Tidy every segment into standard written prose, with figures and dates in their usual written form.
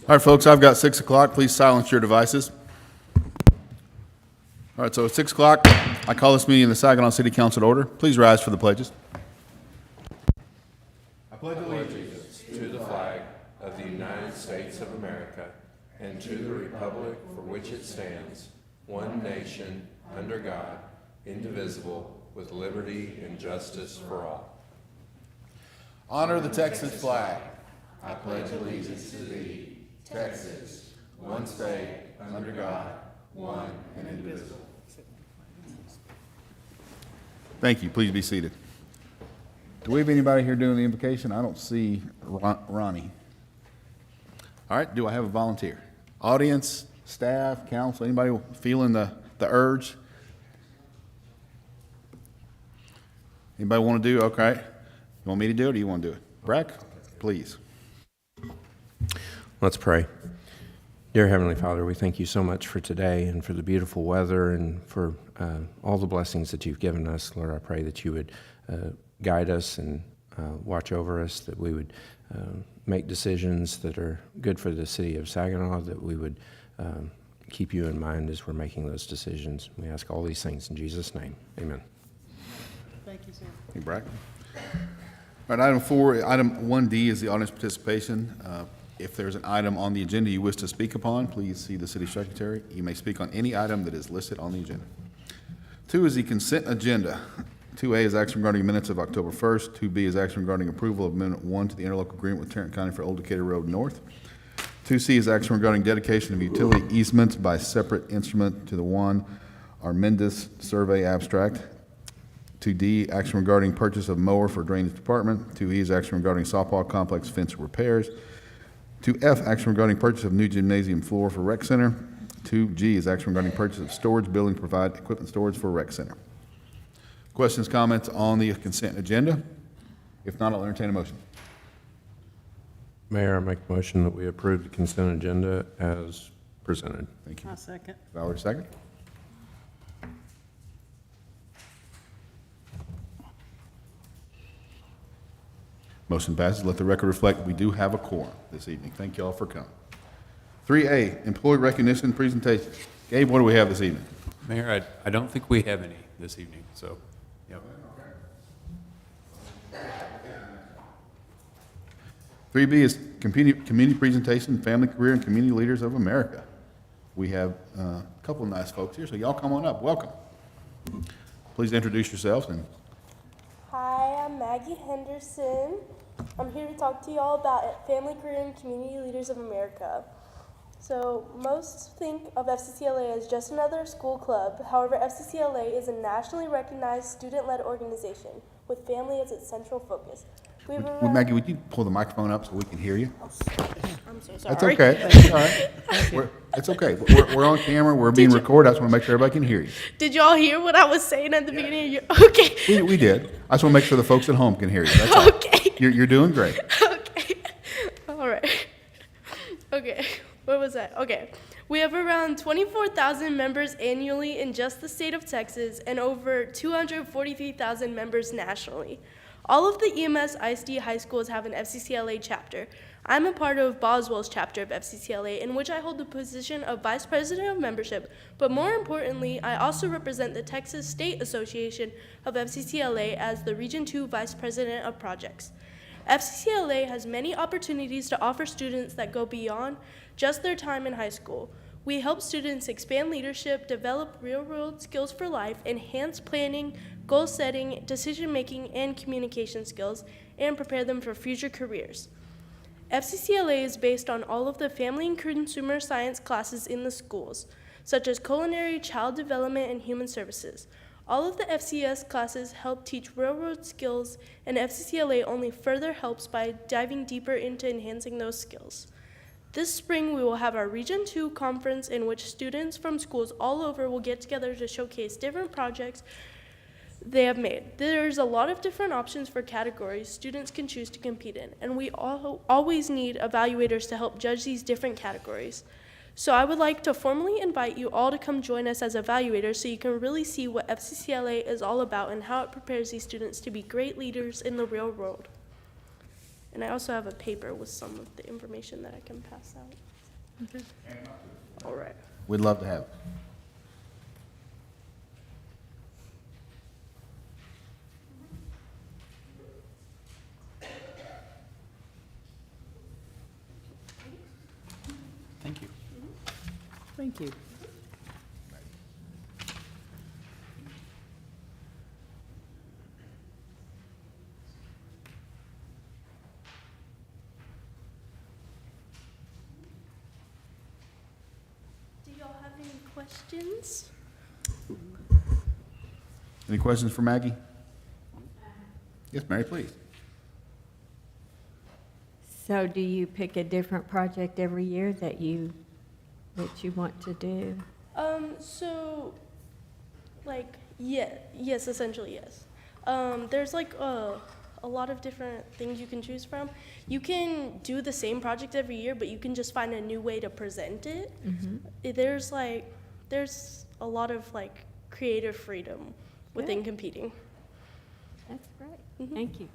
All right, folks, I've got 6 o'clock. Please silence your devices. All right, so at 6 o'clock, I call this meeting of the Saginaw City Council to order. Please rise for the pledges. I pledge allegiance To the flag of the United States of America and to the republic for which it stands, one nation, under God, indivisible, with liberty and justice for all. Honor the Texas flag. I pledge allegiance to thee, Texas, one state, under God, one and indivisible. Thank you. Please be seated. Do we have anybody here doing the invocation? I don't see Ronnie. All right, do I have a volunteer? Audience, staff, council, anybody feeling the urge? Anybody want to do? Okay. You want me to do it or do you want to do it? Brack, please. Let's pray. Dear Heavenly Father, we thank you so much for today and for the beautiful weather and for all the blessings that you've given us. Lord, I pray that you would guide us and watch over us, that we would make decisions that are good for the city of Saginaw, that we would keep you in mind as we're making those decisions. We ask all these things in Jesus' name. Amen. Thank you, sir. Hey, Brack. All right, item 4, item 1D is the audience participation. If there's an item on the agenda you wish to speak upon, please see the city secretary. You may speak on any item that is listed on the agenda. 2 is the consent agenda. 2A is action regarding minutes of October 1st. 2B is action regarding approval of Amendment 1 to the interlocal agreement with Tarrant County for Old Decatur Road North. 2C is action regarding dedication of utility easements by separate instrument to the Juan Armendez Survey Abstract. 2D, action regarding purchase of mower for Drainage Department. 2E is action regarding softball complex fence repairs. 2F, action regarding purchase of new gymnasium floor for rec center. 2G is action regarding purchase of storage building to provide equipment storage for rec center. Questions, comments on the consent agenda? If not, I'll entertain a motion. Mayor, I make a motion that we approve the consent agenda as presented. Thank you. I'll second. Valerie, second. Motion passes. Let the record reflect we do have a quorum this evening. Thank you all for coming. 3A, employee recognition presentation. Gabe, what do we have this evening? Mayor, I don't think we have any this evening, so, yep. 3B is community presentation, family, career, and community leaders of America. We have a couple of nice folks here, so y'all come on up. Welcome. Please introduce yourselves. And Hi, I'm Maggie Henderson. I'm here to talk to you all about Family, Career, and Community Leaders of America. So most think of FCCLA as just another school club. However, FCCLA is a nationally recognized student-led organization with family as its central focus. Maggie, would you pull the microphone up so we can hear you? I'm so sorry. That's okay. That's all right. It's okay. We're on camera. We're being recorded. I just want to make sure everybody can hear you. Did y'all hear what I was saying at the beginning? Okay. We did. I just want to make sure the folks at home can hear you. That's all. Okay. You're doing great. Okay. All right. Okay. What was that? Okay. We have around 24,000 members annually in just the state of Texas and over 243,000 members nationally. All of the EMS ISD high schools have an FCCLA chapter. I'm a part of Boswell's chapter of FCCLA, in which I hold the position of Vice President of Membership, but more importantly, I also represent the Texas State Association of FCCLA as the Region 2 Vice President of Projects. FCCLA has many opportunities to offer students that go beyond just their time in high school. We help students expand leadership, develop real-world skills for life, enhance planning, goal setting, decision-making, and communication skills, and prepare them for future careers. FCCLA is based on all of the family and consumer science classes in the schools, such as culinary, child development, and human services. All of the FCS classes help teach real-world skills, and FCCLA only further helps by diving deeper into enhancing those skills. This spring, we will have our Region 2 conference in which students from schools all over will get together to showcase different projects they have made. There's a lot of different options for categories students can choose to compete in, and we always need evaluators to help judge these different categories. So I would like to formally invite you all to come join us as evaluators so you can really see what FCCLA is all about and how it prepares these students to be great leaders in the real world. And I also have a paper with some of the information that I can pass out. All right. We'd love to have it. Thank you. Thank you. Do y'all have any questions? Any questions for Maggie? Yes, Mary, please. So do you pick a different project every year that you want to do? So, like, yes, essentially, yes. There's like a lot of different things you can choose from. You can do the same project every year, but you can just find a new way to present it. There's a lot of like creative freedom within Good. competing. That's great. Thank you.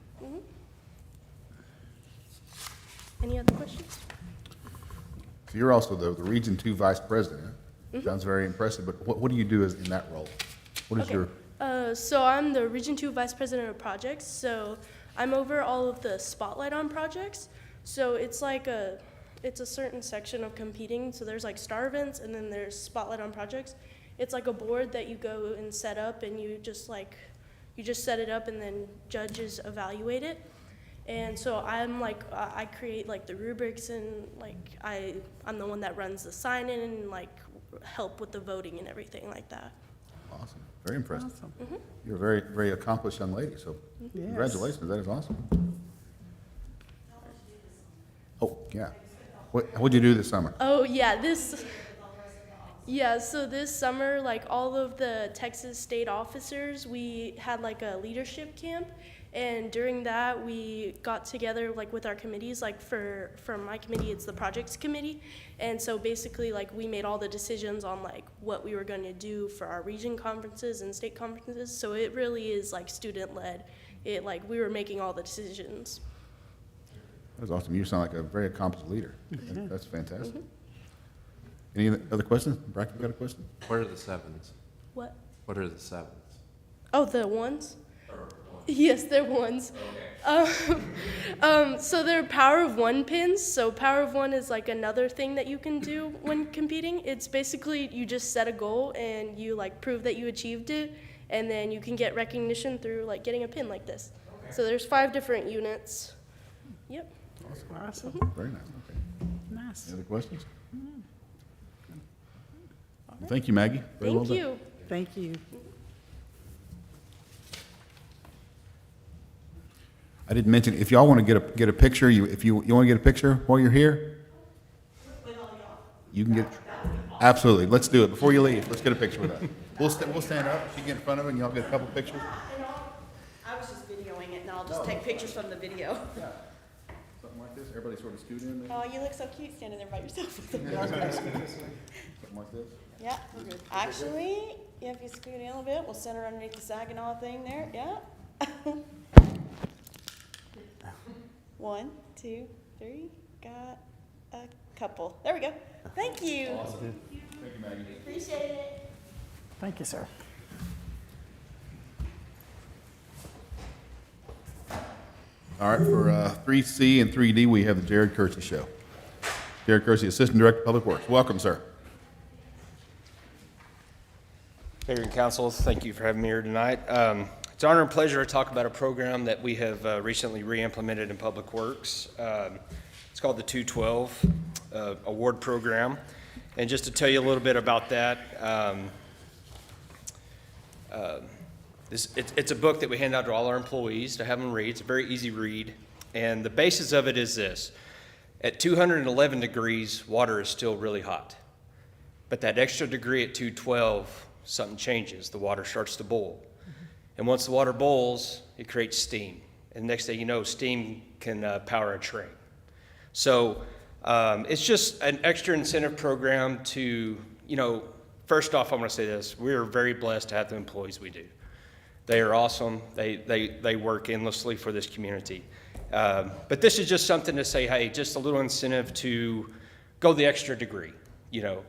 Any other questions? So you're also the Region 2 Vice President. Sounds very impressive, but what do you do in that role? What is Okay. your, So I'm the Region 2 Vice President of Projects. So I'm over all of the spotlight on projects. So it's like it's a certain section of competing. So there's like star events and then there's spotlight on projects. It's like a board that you go and set up and you just set it up and then judges evaluate it. And so I'm like, I create like the rubrics and like I'm the one that runs the sign-in and like help with the voting and everything like that. awesome, very impressive. Awesome. You're a very, very accomplished young lady, so Yes. congratulations, that is awesome. Oh, yeah. What'd you do this summer? Oh, yeah, so this summer, like all of the Texas state officers, we had like a leadership camp. And during that, we got together like with our committees, like for my committee, it's the projects committee. And so basically like we made all the decisions on like what we were going to do for our region conferences and state conferences. So it really is like student led. It like we were making all the decisions. That's awesome. You sound like a very accomplished leader. That's fantastic. Any other questions? Bracken, you got a question? What are the sevens? What? What are the sevens? Oh, the ones? Yes, they're ones. So they're power of one pins. So power of one is like another thing that you can do when competing. It's basically you just set a goal and you like prove that you achieved it, and then you can get recognition through like getting a pin like this. So there's 5 different units. Yep. Awesome. Very nice, okay. Nice. Any other questions? Well, thank you, Maggie. Very well Thank done. you. Thank you. I didn't mention, if y'all want to get a picture, if you want to get a picture while you're here? You can get, absolutely, let's do it, before you leave, let's get a picture with us. We'll stand up, she get in front of it, and y'all get a couple pictures. I was just videoing it, and I'll just take pictures from the video. Something like this, everybody sort of scoot in, maybe, Oh, you look so cute standing there by yourself. something like this. Yeah, actually, if you scoot in a little bit, we'll center underneath the Saginaw thing there, yeah. 1, 2, 3, got a couple. There we go. Thank you. Thank you, Maggie. Appreciate it. Thank you, sir. All right, for 3C and 3D, we have the Jared Kersey Show. Jared Kersey, Assistant Director of Public Works. Welcome, sir. Mayor and Council, thank you for having me here tonight. It's an honor and pleasure to talk about a program that we have recently re-implemented in Public Works. It's called the 212 Award Program. And just to tell you a little bit about that, it's a book that we hand out to all our employees to have them read. It's a very easy read. And the basis of it is this. At 211 degrees, water is still really hot. But that extra degree at 212, something changes. The water starts to boil. And once the water boils, it creates steam. And next thing you know, steam can power a train. So it's just an extra incentive program to, first off, I want to say this. We are very blessed to have the employees we do. They are awesome. They work endlessly for this community. But this is just something to say, hey, just a little incentive to go the extra degree, you know.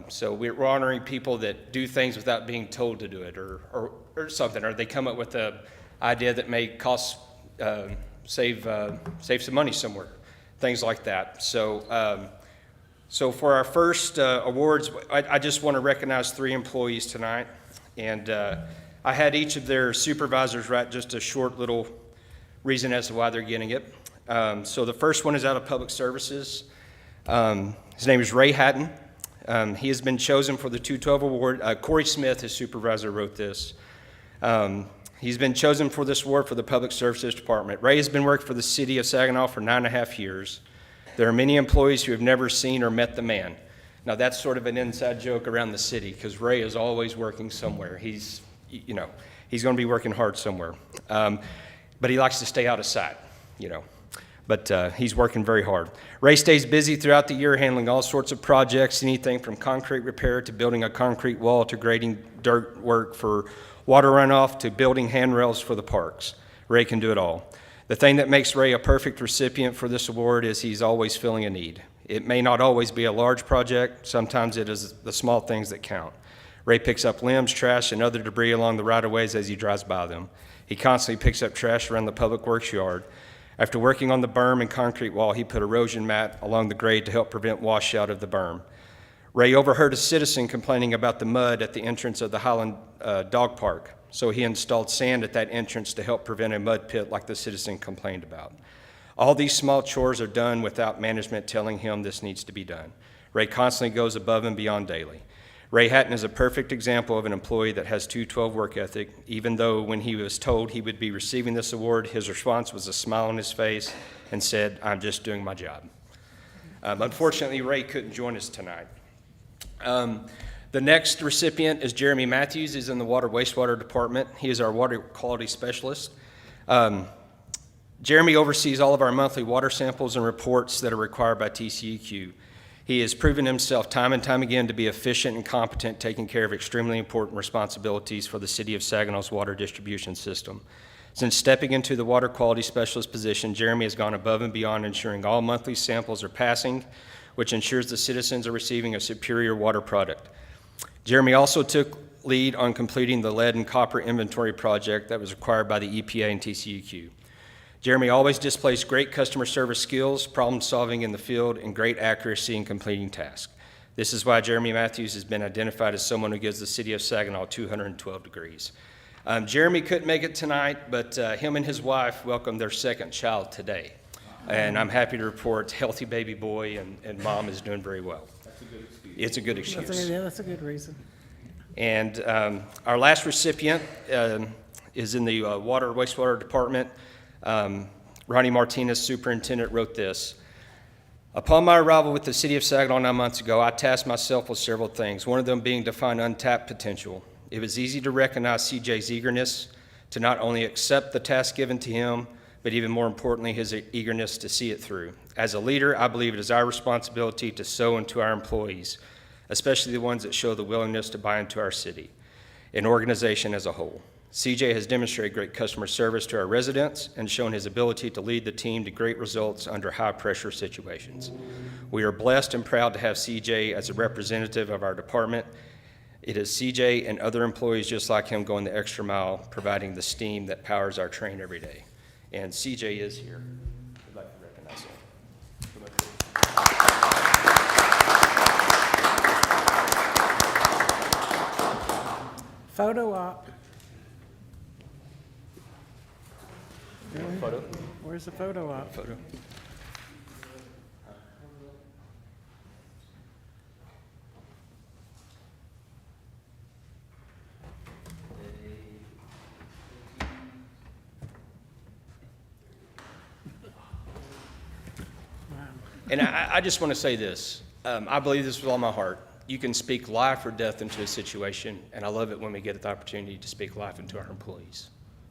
So we're honoring people that do things without being told to do it, or something, or they come up with an idea that may cost, save some money somewhere, things like that. So, so for our first awards, I just want to recognize 3 employees tonight, and I had each of their supervisors write just a short little reason as to why they're getting it. So the first one is out of Public Services. His name is Ray Hatton. He has been chosen for the 212 award. Corey Smith, his supervisor, wrote this. He's been chosen for this award for the Public Services Department. Ray has been working for the city of Saginaw for 9.5 years. There are many employees who have never seen or met the man. Now that's sort of an inside joke around the city because Ray is always working somewhere. He's going to be working hard somewhere. But he likes to stay out of sight, But he's working very hard. Ray stays busy throughout the year handling all sorts of projects, anything from concrete repair to building a concrete wall to grading dirt work for water runoff to building handrails for the parks. Ray can do it all. The thing that makes Ray a perfect recipient for this award is he's always filling a need. It may not always be a large project. Sometimes it is the small things that count. Ray picks up limbs, trash, and other debris along the right-of-ways as he drives by them. He constantly picks up trash around the public works yard. After working on the berm and concrete wall, he put erosion mat along the grade to help prevent washout of the berm. Ray overheard a citizen complaining about the mud at the entrance of the Highland Dog Park, so he installed sand at that entrance to help prevent a mud pit like the citizen complained about. All these small chores are done without management telling him this needs to be done. Ray constantly goes above and beyond daily. Ray Hatton is a perfect example of an employee that has 212 work ethic, even though when he was told he would be receiving this award, his response was a smile on his face and said, "I'm just doing my job." Unfortunately, Ray couldn't join us tonight. The next recipient is Jeremy Matthews. He's in the Water Wastewater Department. He is our water quality specialist. Jeremy oversees all of our monthly water samples and reports that are required by TCEQ. He has proven himself time and time again to be efficient and competent, taking care of extremely important responsibilities for the city of Saginaw's water distribution system. Since stepping into the water quality specialist position, Jeremy has gone above and beyond ensuring all monthly samples are passing, which ensures the citizens are receiving a superior water product. Jeremy also took lead on completing the lead and copper inventory project that was required by the EPA and TCEQ. Jeremy always displays great customer service skills, problem solving in the field, and great accuracy in completing tasks. This is why Jeremy Matthews has been identified as someone who gives the city of Saginaw 212 degrees. Jeremy couldn't make it tonight, but him and his wife welcomed their second child today. And I'm happy to report healthy baby boy and mom is doing very well. It's a good excuse. That's a good reason. And our last recipient is in the Water Wastewater Department. Ronnie Martinez, superintendent, wrote this. Upon my arrival with the city of Saginaw 9 months ago, I tasked myself with several things, one of them being to find untapped potential. It was easy to recognize CJ's eagerness to not only accept the task given to him, but even more importantly, his eagerness to see it through. As a leader, I believe it is our responsibility to sow into our employees, especially the ones that show the willingness to buy into our city, an organization as a whole. CJ has demonstrated great customer service to our residents and shown his ability to lead the team to great results under high-pressure situations. We are blessed and proud to have CJ as a representative of our department. It is CJ and other employees just like him going the extra mile, providing the steam that powers our train every day. And CJ is here. I'd like to recognize him. Photo op. Photo? Where's the photo op? Photo. And I just want to say this. I believe this with all my heart. You can speak life or death into a situation, and I love it when we get the opportunity to speak life into our employees.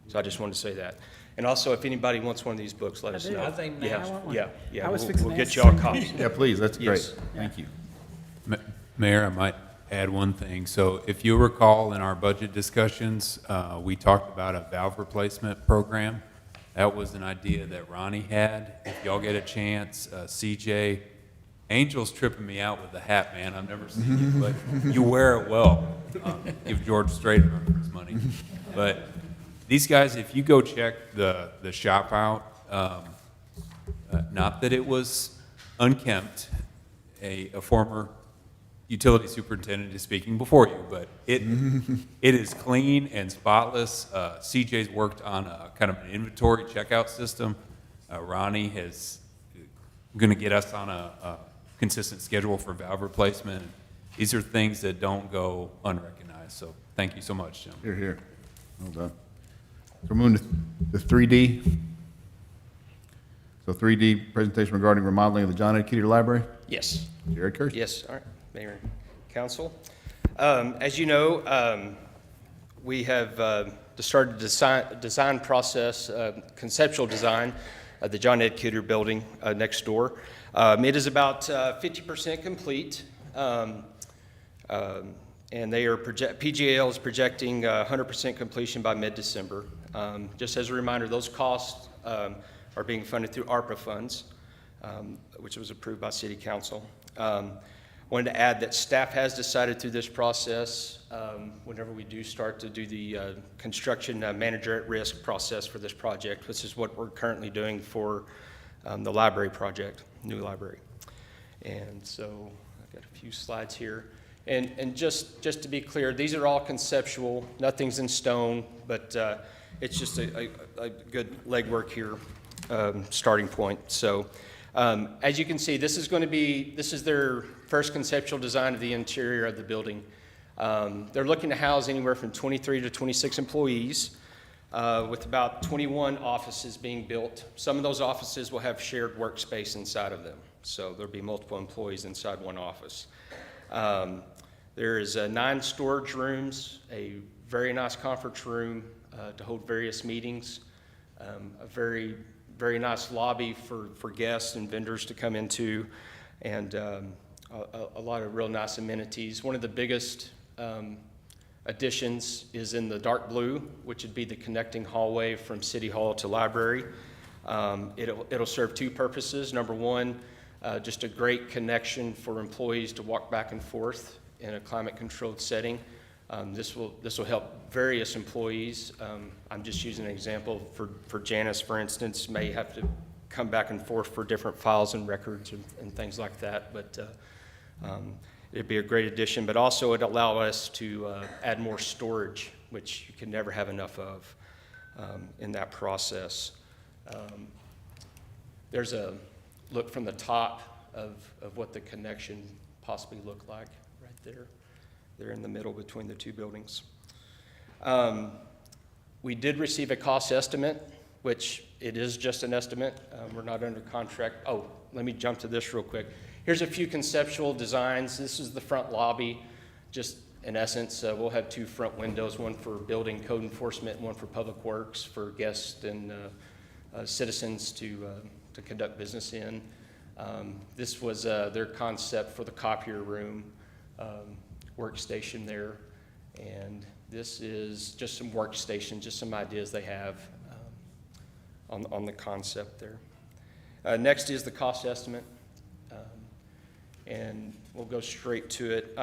So I just wanted to say that. And also, if anybody wants one of these books, let us do. know. I think I want one. Yeah. I was We'll fixing we'll to get ask you all the same copies. Yeah, please, that's great. Yes. Thank you. Mayor, I might add one thing. So if you recall in our budget discussions, we talked about a valve replacement program. That was an idea that Ronnie had. If y'all get a chance, CJ Angel's tripping me out with the hat, man. I've never seen you, but you wear it well. Give George Strader his money. But these guys, if you go check the shop out, not that it was unkempt, a former utility superintendent is speaking before you, but it is clean and spotless. CJ's worked on a kind of an inventory checkout system. Ronnie is going to get us on a consistent schedule for valve replacement. These are things that don't go unrecognized. So thank you so much, Jim. Here, here. Well done. So we're moving to the 3D. So 3D presentation regarding remodeling of the John Ed Keeter Library. Yes. Jared Kirsch. Yes, all right, Mayor and Council. As you know, we have started the design process, conceptual design of the John Ed Keeter building next door. It is about 50% complete, and they are PGL is projecting 100% completion by mid-December. Just as a reminder, those costs are being funded through ARPA funds, which was approved by City Council. Wanted to add that staff has decided through this process, whenever we do start to do the construction manager at risk process for this project, which is what we're currently doing for the library project, new library. And so I've got a few slides here. And just to be clear, these are all conceptual, nothing's in stone, but it's just a good legwork here, starting point. So as you can see, this is their first conceptual design of the interior of the building. They're looking to house anywhere from 23 to 26 employees, with about 21 offices being built. Some of those offices will have shared workspace inside of them, so there'll be multiple employees inside one office. There is 9 storage rooms, a very nice conference room to hold various meetings, a very nice lobby for guests and vendors to come into, and a lot of real nice amenities. One of the biggest additions is in the dark blue, which would be the connecting hallway from City Hall to library. It'll serve 2 purposes. Number one, just a great connection for employees to walk back and forth in a climate-controlled setting. This will help various employees. I'm just using an example for Janice, for instance, may have to come back and forth for different files and records and things like that. But it'd be a great addition. But also it'd allow us to add more storage, which you can never have enough of in that process. There's a look from the top of what the connection possibly look like right there. They're in the middle between the 2 buildings. We did receive a cost estimate, which it is just an estimate. We're not under contract. Oh, let me jump to this real quick. Here's a few conceptual designs. This is the front lobby. Just in essence, we'll have 2 front windows, one for building code enforcement and one for public works for guests and citizens to conduct business in. This was their concept for the copier room. Workstation there, and this is just some workstations, just some ideas they have on the concept there. Next is the cost estimate, and we'll go straight to it.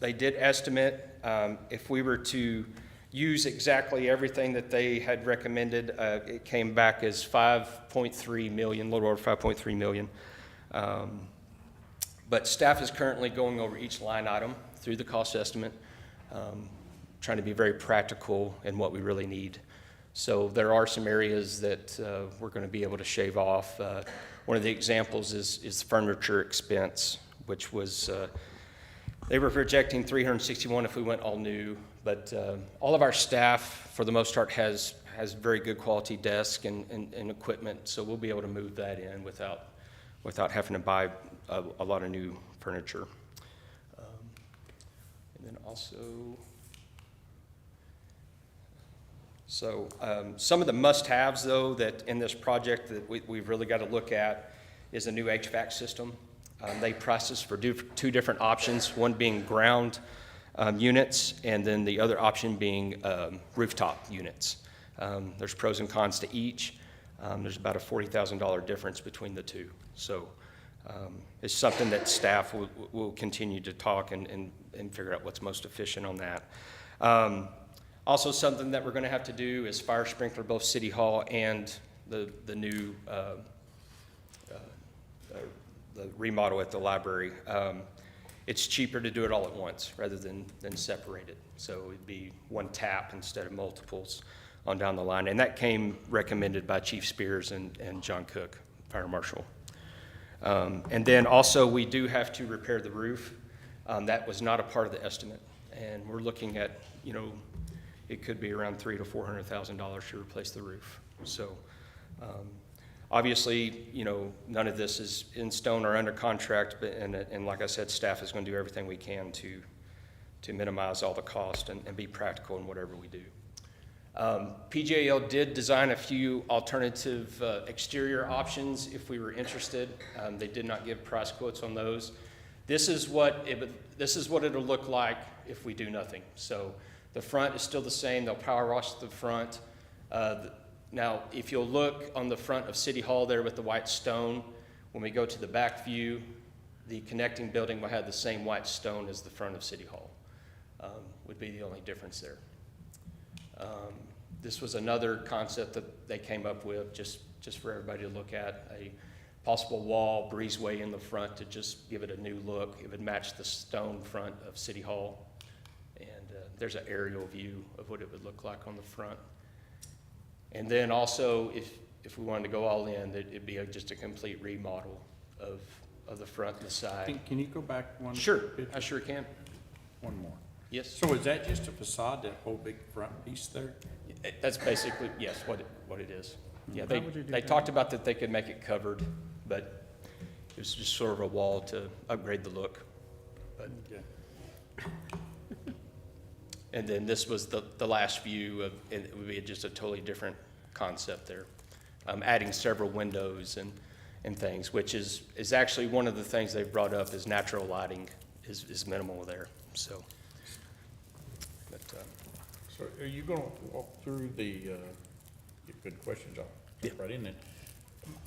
They did estimate if we were to use exactly everything that they had recommended, it came back as $5.3 million, a little over $5.3 million. But staff is currently going over each line item through the cost estimate, trying to be very practical in what we really need. So there are some areas that we're going to be able to shave off. One of the examples is furniture expense, which was, they were projecting $361 if we went all new, but all of our staff, for the most part, has very good quality desks and equipment, so we'll be able to move that in without having to buy a lot of new furniture. And then also, some of the must-haves, though, that in this project that we've really got to look at is a new HVAC system. They priced us for 2 different options, one being ground units, and then the other option being rooftop units. There's pros and cons to each. There's about a $40,000 difference between the 2. So It's something that staff will continue to talk and figure out what's most efficient on that. Also, something that we're going to have to do is fire sprinkler both City Hall and the new the remodel at the library. It's cheaper to do it all at once rather than separate it. So it'd be one tap instead of multiples on down the line. And that came recommended by Chief Spears and John Cook, Fire Marshal. And then also we do have to repair the roof. That was not a part of the estimate. And we're looking at, you know, it could be around $300,000 to $400,000 to replace the roof. So obviously, you know, none of this is in stone or under contract, but, and like I said, staff is going to do everything we can to minimize all the cost and be practical in whatever we do. PJL did design a few alternative exterior options if we were interested. They did not give price quotes on those. This is what it'll look like if we do nothing. So the front is still the same. They'll power wash the front. Now, if you'll look on the front of City Hall there with the white stone, when we go to the back view, the connecting building will have the same white stone as the front of City Hall. Would be the only difference there. This was another concept that they came up with just for everybody to look at, a possible wall breezeway in the front to just give it a new look. It would match the stone front of City Hall. And there's an aerial view of what it would look like on the front. And then also, if we wanted to go all in, it'd be just a complete remodel of the front and the side. Can you go back one? Sure, picture? I sure can. One more. Yes. So is that just a facade, that whole big front piece there? That's basically, yes, what it is. Yeah, How would you do they that? talked about that they could make it covered, but it was just sort of a wall to upgrade the look. But, Okay. and then this was the last view of, and it would be just a totally different concept there. Adding several windows and things, which is actually one of the things they've brought up is natural lighting is minimal there, so. But, So are you gonna walk through the, good questions, I'll get right in there.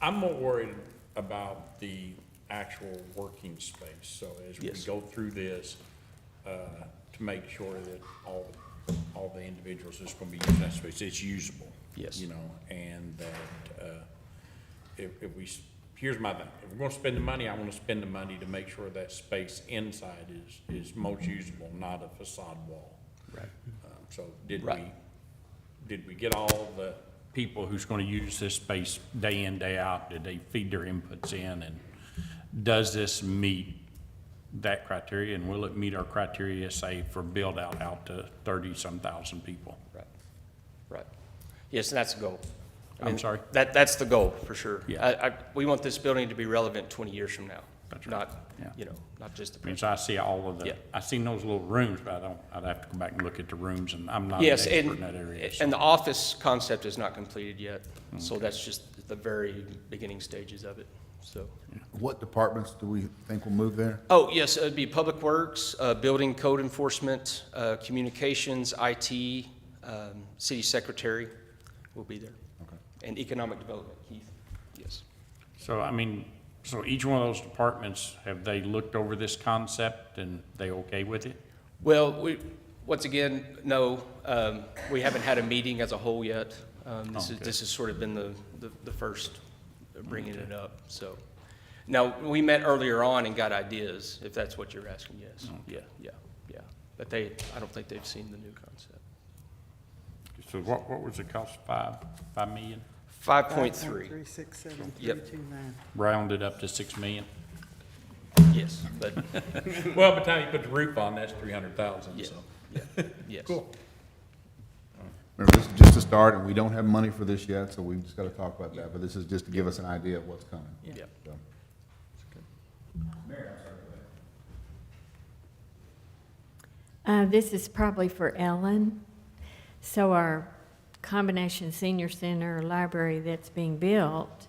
I'm more worried about the actual working space, so as we Yes. go through this, to make sure that all the individuals that's gonna be using that space, it's usable. Yes. You know, and that, if we, here's my thing, if we're gonna spend the money, I wanna spend the money to make sure that space inside is most usable, not a facade wall. right. So did Right. we get all the people who's gonna use this space day in, day out? Did they feed their inputs in? And does this meet that criteria? And will it meet our criteria, say, for build out to 30-some thousand people? Right, right. Yes, and that's the goal. I I'm mean, sorry? That's the goal, for sure. Yeah. We want this building to be relevant 20 years from now. That's right. Not, Yeah. you know, not just the I mean, present. so I see all of Yeah. I seen those little rooms, but I'd have to go back and look at the rooms, and I'm not an Yes, expert in that area. so- and the office concept is not completed yet, so that's just the very beginning stages of it, so. What departments do we think will move there? Oh, yes, it'd be Public Works, Building Code Enforcement, Communications, IT, City Secretary will be there. Okay. And Economic Development, Keith, yes. So, I mean, so each one of those departments, have they looked over this concept and they okay with it? Well, once again, no, we haven't had a meeting as a whole yet. Okay. This has sort of been the first bringing it up, so. Now, we met earlier on and got ideas, if that's what you're asking, yes. Yeah. But I don't think they've seen the new concept. So what was the cost, 5 million? 5.3, 5.367,329. Rounded up to 6 million? yes, but, Well, by the time you put the roof on, that's 300,000, yeah, so. yes. Cool. Remember, this is just a start, and we don't have money for this yet, so we've just got to talk about that. But this is just to give us an idea of what's coming. Yeah. So. This is probably for Ellen. So our combination senior center library that's being built,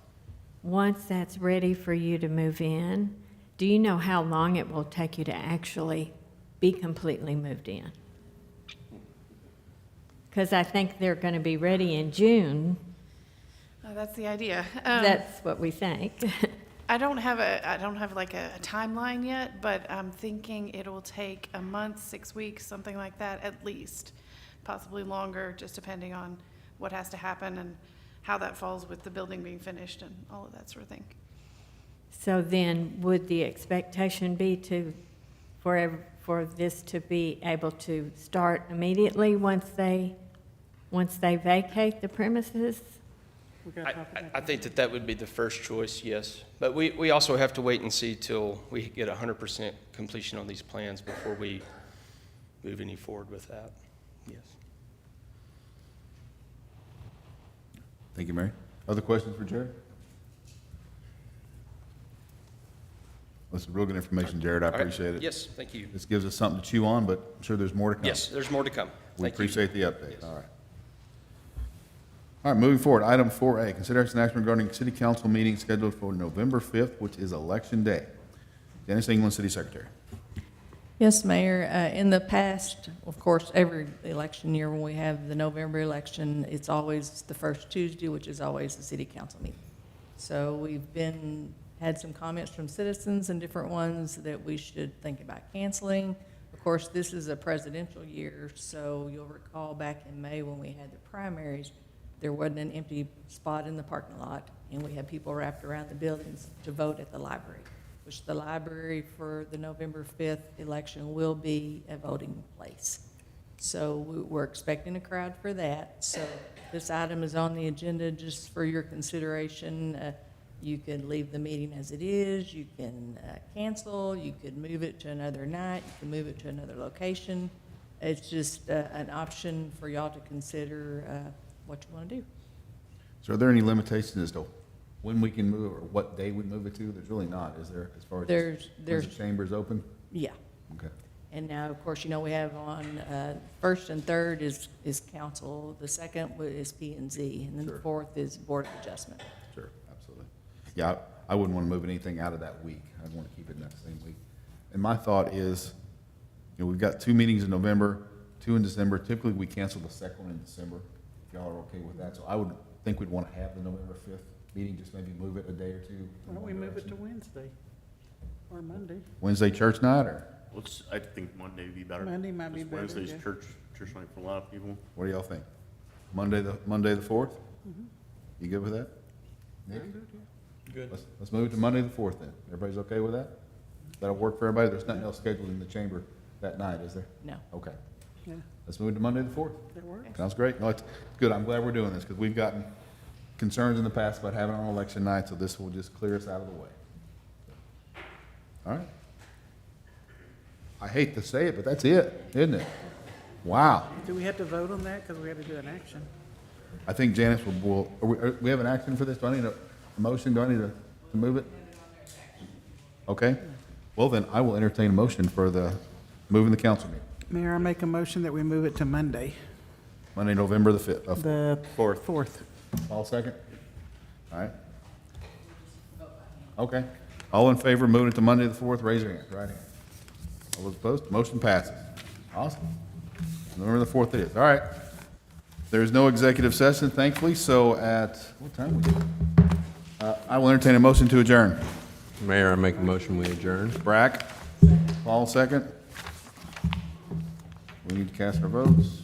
once that's ready for you to move in, do you know how long it will take you to actually be completely moved in? Because I think they're going to be ready in June. That's the idea. That's what we think. I don't have like a timeline yet, but I'm thinking it'll take a month, 6 weeks, something like that, at least. Possibly longer, just depending on what has to happen and how that falls with the building being finished and all of that sort of thing. So then, would the expectation be for this to be able to start immediately once they vacate the premises? We gotta talk about I think that would be the first choice, yes. But we also have to wait and see till we get 100% completion on these plans before we move any forward with that, yes. Thank you, Mary. Other questions for Jared? That's real good information, Jared. I All right. appreciate it. Yes, thank you. This gives us something to chew on, but I'm sure there's more to come. Yes, there's more to come. We Thank you. appreciate the update. Yes. All right. All right, moving forward, item 4A, consideration action regarding city council meeting scheduled for November 5th, which is election day. Dennis England, City Secretary. Yes, Mayor. In the past, of course, every election year when we have the November election, it's always the first Tuesday, which is always the city council meeting. So we've had some comments from citizens and different ones that we should think about canceling. Of course, this is a presidential year, so you'll recall back in May when we had the primaries, there wasn't an empty spot in the parking lot, and we had people wrapped around the buildings to vote at the library, which the library for the November 5th election will be a voting place. So we're expecting a crowd for that. So this item is on the agenda just for your consideration. You can leave the meeting as it is, you can cancel, you could move it to another night, you can move it to another location. It's just an option for y'all to consider what you want to do. So are there any limitations as to when we can move or what day we move it to? There's really not, is there, as far as There's- when's the chambers open? Yeah. Okay. And now, of course, we have on, first and third is council, the second is P and Z, and then the Sure. fourth is Board of Adjustment. Sure, absolutely. Yeah, I wouldn't want to move anything out of that week. I'd want to keep it in that same week. And my thought is, we've got 2 meetings in November, 2 in December. Typically, we cancel the second one in December, if y'all are okay with that. So I would think we'd want to have the November 5th meeting, just maybe move it a day or two. Why don't we move it to Wednesday or Monday? Wednesday church night, or I think Monday would be better. Monday might be better, Wednesday's yeah. church night for a lot of people. what do y'all think? Monday the 4th? You good with that? Nick? Good. Let's move it to Monday the 4th then. Everybody's okay with that? That'll work for everybody? There's nothing else scheduled in the chamber that night, is there? No. Okay. Yeah, Let's move it to Monday the 4th. that works. Sounds great. No, it's good. I'm glad we're doing this because we've gotten concerns in the past about having it on election night, so this will just clear us out of the way. All right. I hate to say it, but that's it, isn't it? Wow. Do we have to vote on that? Because we have to do an action. I think Janice we have an action for this? Do I need a motion? Do I need to move it? Okay. Well, then I will entertain a motion for moving the council meeting. Mayor, I make a motion that we move it to Monday, Monday, November the 5th. the 4th. 4th. All second? All right. Okay. All in favor of moving it to Monday the 4th, raise your hand, right hand. All those opposed, motion passes. Awesome. November the 4th it is. All right. There is no executive session, thankfully, so at, what time we? I will entertain a motion to adjourn. Mayor, I make a motion, we adjourn. Brack, Paul, second. We need to cast our votes.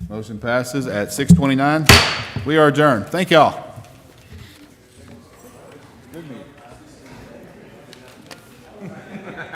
Motion passes at 6:29. We are adjourned. Thank y'all.